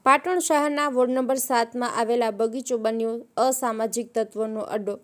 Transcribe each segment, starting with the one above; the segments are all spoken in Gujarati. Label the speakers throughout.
Speaker 1: પાટણ શહેરના વોર્ડ નંબર 7માં આવેલા બગીચો બન્યો અસામાજિક તત્વોનો અડ્ડો।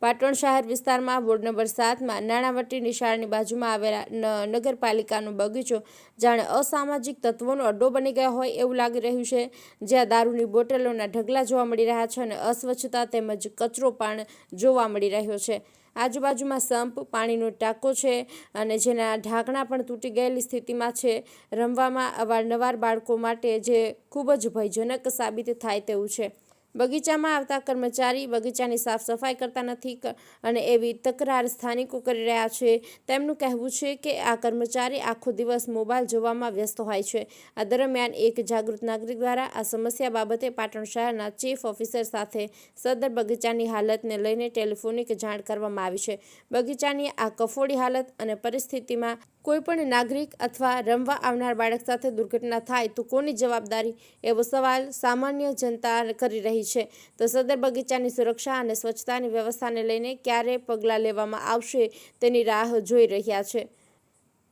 Speaker 1: પાટણ શહેર વિસ્તારમાં વોર્ડ નંબર 7માં નાણાવટી નિશાળની બાજુમાં આવેલા નગરપાલિકાનો બગીચો જાણે અસામાજિક તત્વોનો અડ્ડો બની ગયો હોય એવું લાગી રહ્યું છે, જ્યાં દારૂની બોટલોના ઢગલા જોવા મળી રહ્યા છે અને અસ્વચ્છતા તેમજ કચરો પણ જોવા મળી રહ્યો છે। આજુબાજુમાં સંપ, પાણીનો ટાંકો છે અને જેના ઢાંકણા પણ તૂટી ગયેલી સ્થિતિમાં છે। રમવામાં અવારનવાર બાળકો માટે જે ખૂબ જ ભયજનક સાબિત થાય તેવું છે। બગીચામાં આવતા કર્મચારી બગીચાની સાફ સફાઈ કરતા નથી અને એવી તકરાર સ્થાનિકો કરી રહ્યા છે। તેમનું કહેવું છે કે આ કર્મચારી આખો દિવસ મોબાઈલ જોવામાં વ્યસ્ત હોય છે। આ દરમિયાન એક જાગૃત નાગરિક દ્વારા આ સમસ્યા બાબતે પાટણ શહેરના ચીફ ઓફિસર સાથે સદર બગીચાની હાલતને લઈને ટેલિફોનિક જાણ કરવામાં આવી છે। બગીચાની આ કફોડી હાલત અને પરિસ્થિતિમાં કોઈપણ નાગરિક અથવા રમવા આવનાર બાળક સાથે દુર્ઘટના થાય તો કોની જવાબદારી, એવો સવાલ સામાન્ય જનતા કરી રહી છે। તો સદર બગીચાની સુરક્ષા અને સ્વચ્છતાની વ્યવસ્થાને લઈને ક્યારે પગલાં લેવામાં આવશે તેની રાહ જોઈ રહ્યા છે।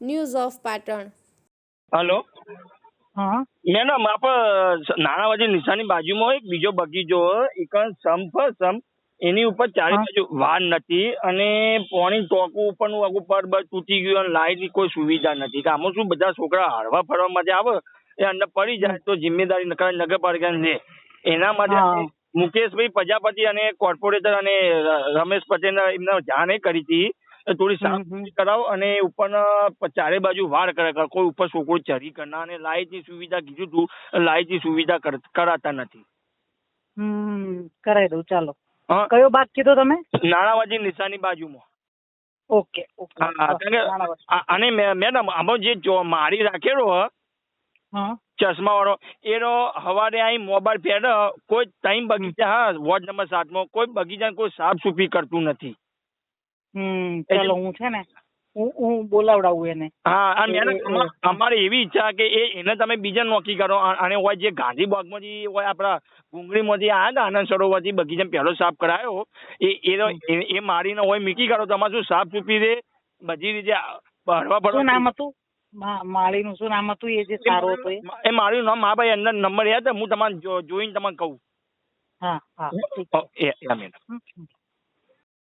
Speaker 1: News of Patan.
Speaker 2: હેલો,
Speaker 3: હા
Speaker 2: મેડમ, આપણે નાણાવટી નિશાળની બાજુમાં એક બીજો બગીચો એક સંપ એની ઉપર ચારે બાજુ વાડ નથી અને પાણી ટોકું ઉપરનું આખું પડ બળ તૂટી ગયું અને લાઇટની કોઈ સુવિધા નથી। કે આમાં શું બધા છોકરા હરવા ફરવા માટે આવે એ અંદર પડી જાય તો જિમ્મેદારી નગરપાલિકાની લે। એના માટે મુકેશભાઈ પ્રજાપતિ અને કોર્પોરેટર અને રમેશ પટેલ એમને જાણ કરી હતી થોડી સાફ કરાવો અને ઉપરના ચારે બાજુ વાડ કરે, કોઈ ઉપર છોકરો ચરી કરના અને લાઇટની સુવિધા કીધું હતું, લાઇટની સુવિધા કરાતા નથી।
Speaker 3: કરાવી દઉં, ચાલો। કયો ભાગ કીધો તમે?
Speaker 2: નાણાવટી નિશાળની બાજુમાં।
Speaker 3: Okay okay.
Speaker 2: અને મેડમ આમાં જે મારી રાખેલો ચશ્મા વાળો એનો હવારે આવી મોબાઈલ પેડ કોઈ ટાઈમ બગીચા વોર્ડ નંબર 7માં કોઈ બગીચા કોઈ સાફ સુફી કરતું નથી।
Speaker 3: ચાલો, હું છે ને હું બોલાવડાવું એને।
Speaker 2: હા, અને અમારે એવી ઈચ્છા કે એને તમે બીજા નોકી કરો અને હોય જે ગાંધીબાગમાંથી હોય આપણા ડુંગળીમાંથી આવ્યા હતા આનંદ સરોવરથી બગીચા પહેલો સાફ કરાયો એ મારીને હોય મીકી કરો, તમારે શું સાફ સુફી રે બધી રીતે હરવા ફરવા।
Speaker 3: શું નામ હતું માળીનું? શું નામ હતું એ જે સારો હતો
Speaker 2: એ મારું નામ? હા ભાઈ, અંદર નંબર યાદ છે, હું તમારે જોઈને તમને કહું।
Speaker 3: હા હા,
Speaker 2: મેડમ।